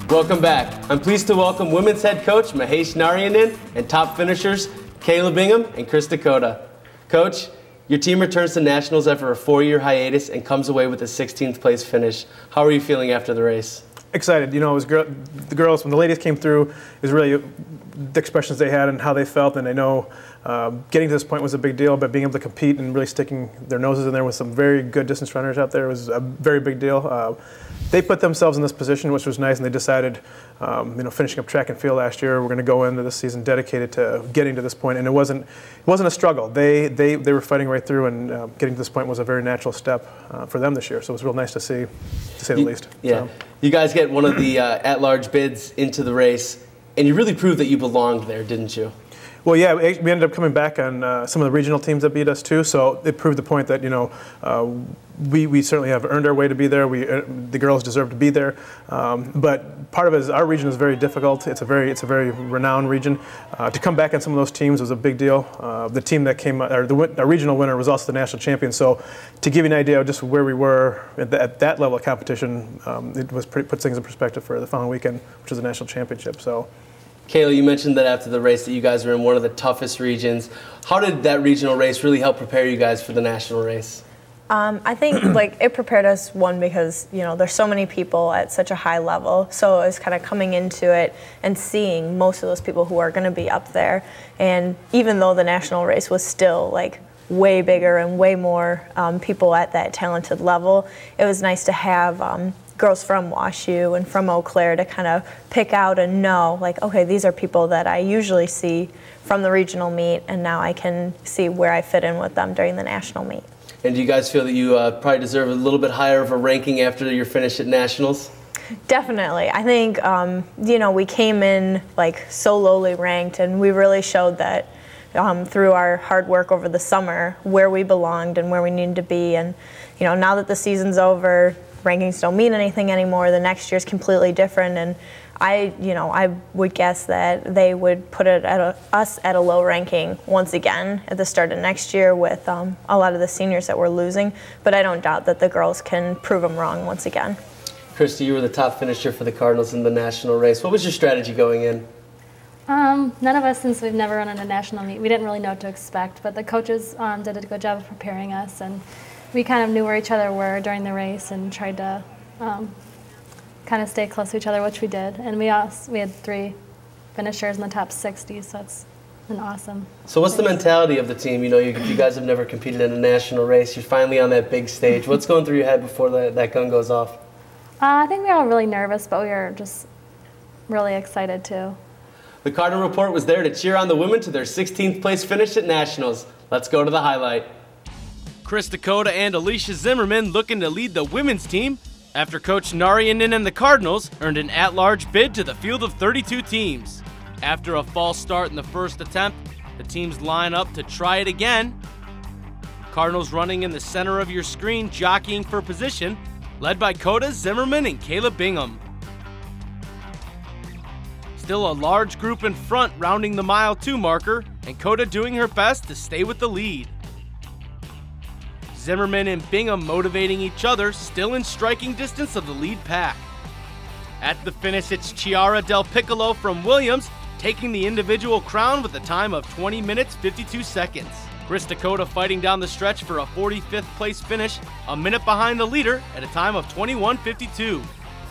Welcome back. I'm pleased to welcome women's head coach Mahesh Narayanan and top finishers Kayla Bingham and Chris Dakota. Coach, your team returns to nationals after a 4-year hiatus and comes away with a 16th place finish. How are you feeling after the race? Excited. You know, it was the girls, when the ladies came through, it was really the expressions they had and how they felt, and I know getting to this point was a big deal, but being able to compete and really sticking their noses in there with some very good distance runners out there was a very big deal. They put themselves in this position, which was nice, and they decided, finishing up track and field last year, we're going to go into this season dedicated to getting to this point, and it wasn't a struggle. They were fighting right through, and getting to this point was a very natural step for them this year. So it was real nice to see the least. Yeah, so. You guys get one of the at-large bids into the race, and you really proved that you belonged there, didn't you? Well, yeah, we ended up coming back on some of the regional teams that beat us too. So it proved the point that we certainly have earned our way to be there. The girls deserve to be there. But part of it is our region is very difficult. It's a very renowned region. To come back on some of those teams was a big deal. The team that came, our regional winner was also the national champion. So to give you an idea of just where we were at that level of competition, it puts things in perspective for the following weekend, which was the national championship. So. Kayla, you mentioned that after the race that you guys were in one of the toughest regions. How did that regional race really help prepare you guys for the national race? I think it prepared us, one, because there's so many people at such a high level, so it was kind of coming into it and seeing most of those people who are going to be up there. And even though the national race was still way bigger and way more people at that talented level, it was nice to have girls from WashU and from Eau Claire to kind of pick out and know, okay, these are people that I usually see from the regional meet, and now I can see where I fit in with them during the national meet. And do you guys feel that you probably deserve a little bit higher of a ranking after your finish at nationals? Definitely. I think, we came in so lowly ranked, and we really showed that through our hard work over the summer where we belonged and where we needed to be. And, now that the season's over, rankings don't mean anything anymore. The next year's completely different, and I would guess that they would put it at us at a low ranking once again at the start of next year with a lot of the seniors that we're losing. But I don't doubt that the girls can prove them wrong once again. Christy, you were the top finisher for the Cardinals in the national race. What was your strategy going in? None of us, since we've never run in a national meet, we didn't really know what to expect. But the coaches did a good job of preparing us, and we kind of knew where each other were during the race and tried to kind of stay close to each other, which we did. And we had 3 finishers in the top 60, so it's an awesome So what's race. The mentality of the team? You guys have never competed in a national race. You're finally on that big stage. What's going through your head before that gun goes off? I think we were all really nervous, but we were just really excited too. The Cardinal Report was there to cheer on the women to their 16th place finish at nationals. Let's go to the highlight. Chris Dakota and Alicia Zimmerman looking to lead the women's team after Coach Narayanan and the Cardinals earned an at-large bid to the field of 32 teams. After a false start in the first attempt, the teams line up to try it again. Cardinals running in the center of your screen, jockeying for position, led by Coda Zimmerman and Kayla Bingham. Still a large group in front rounding the mile 2 marker, and Coda doing her best to stay with the lead. Zimmerman and Bingham motivating each other, still in striking distance of the lead pack. At the finish, it's Chiara Del Piccolo from Williams taking the individual crown with a time of 20 minutes 52 seconds. Chris Dakota fighting down the stretch for a 45th place finish, a minute behind the leader at a time of 21:52.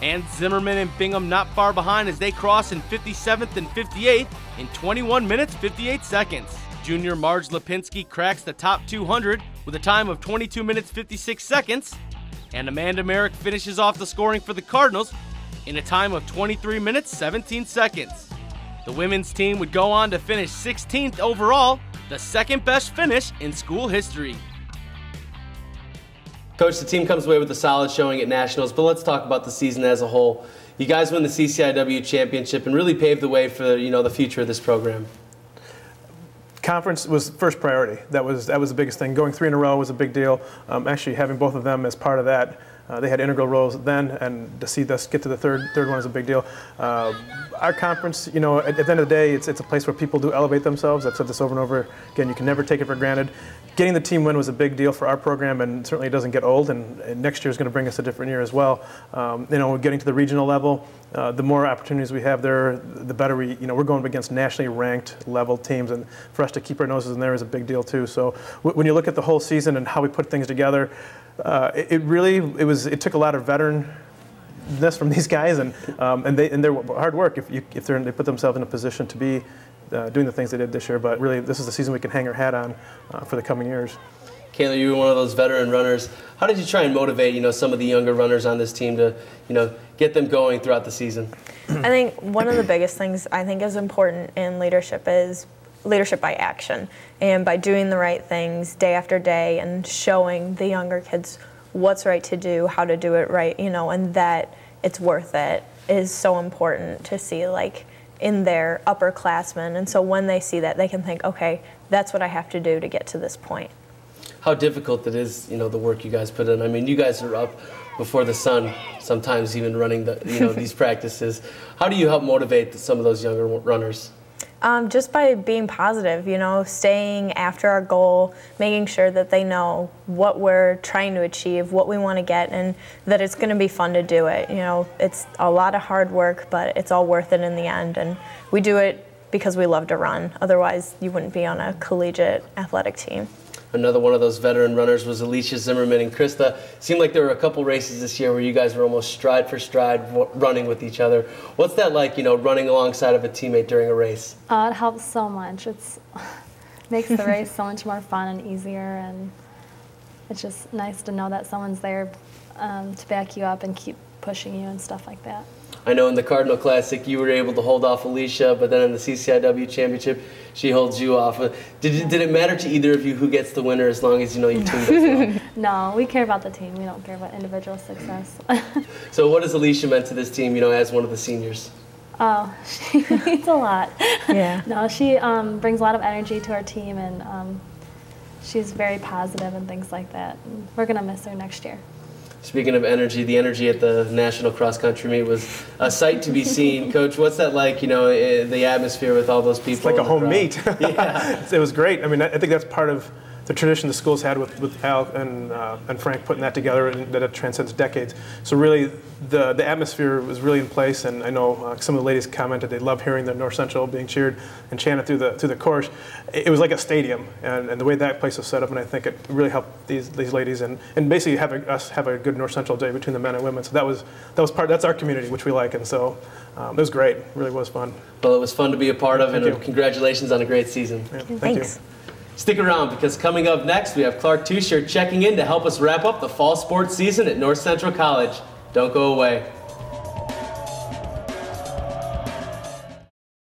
And Zimmerman and Bingham not far behind as they cross in 57th and 58th in 21 minutes 58 seconds. Junior Marge Lipinski cracks the top 200 with a time of 22 minutes 56 seconds, and Amanda Merrick finishes off the scoring for the Cardinals in a time of 23 minutes 17 seconds. The women's team would go on to finish 16th overall, the second best finish in school history. Coach, the team comes away with a solid showing at nationals, but let's talk about the season as a whole. You guys win the CCIW championship and really paved the way for the future of this program. Conference was first priority. That was the biggest thing. Going 3 in a row was a big deal. Actually, having both of them as part of that They had integral roles then, and to see us get to the third one is a big deal. Our conference, you know, at the end of the day, it's a place where people do elevate themselves. I've said this over and over again. You can never take it for granted. Getting the team win was a big deal for our program, and certainly it doesn't get old. And next year is going to bring us a different year as well. You know, getting to the regional level, the more opportunities we have there, the better we. You know, we're going against nationally ranked level teams, and for us to keep our noses in there is a big deal too. So when you look at the whole season and how we put things together, it took a lot of veteranness from these guys, and their hard work. If they put themselves in a position to be doing the things they did this year, but really this is the season we can hang our hat on for the coming years. Kayla, you were one of those veteran runners. How did you try and motivate, you know, some of the younger runners on this team to, you know, get them going throughout the season? I think one of the biggest things I think is important in leadership is leadership by action, and by doing the right things day after day and showing the younger kids what's right to do, how to do it right, you know, and that it's worth it is so important to see, like, in their upperclassmen. And so when they see that, they can think, okay, that's what I have to do to get to this point. How difficult it is, you know, the work you guys put in. I mean, you guys are up before the sun, sometimes even running the, you know, these practices. How do you help motivate some of those younger runners? Just by being positive, you know, staying after our goal, making sure that they know what we're trying to achieve, what we want to get, and that it's going to be fun to do it. You know, it's a lot of hard work, but it's all worth it in the end. And we do it because we love to run. Otherwise, you wouldn't be on a collegiate athletic team. Another one of those veteran runners was Alicia Zimmerman and Krista. Seemed like there were a couple races this year where you guys were almost stride for stride running with each other. What's that like, you know, running alongside of a teammate during a race? It helps so much. It makes the race so much more fun and easier, and it's just nice to know that someone's there to back you up and keep pushing you and stuff like that. I know in the Cardinal Classic you were able to hold off Alicia, but then in the CCIW Championship she holds you off. Did it matter to either of you who gets the winner as long as, you know, you teamed up well? No, we care about the team. We don't care about individual success. So what has Alicia meant to this team, you know, as one of the seniors? Oh, she means a lot. Yeah. No, she brings a lot of energy to our team, and she's very positive and things like that. And we're going to miss her next year. Speaking of energy, the energy at the National Cross Country Meet was a sight to be seen. Coach, what's that like, you know, the atmosphere with all those people? It's like a home meet. Yeah. It was great. I mean, I think that's part of the tradition the schools had with Al and Frank putting that together, and that it transcends decades. So really, the atmosphere was really in place, and I know some of the ladies commented they love hearing the North Central being cheered and chanted through the course. It was like a stadium, and the way that place was set up, and I think it really helped these ladies and basically us have a good North Central day between the men and women. So that's our community, which we like, and so it was great. It really was fun. Well, it was fun to be a part of, Thank and you. Congratulations on a great season. Yeah, Thanks. you. Stick around, because coming up next, we have Clark Tusher checking in to help us wrap up the fall sports season at North Central College. Don't go away.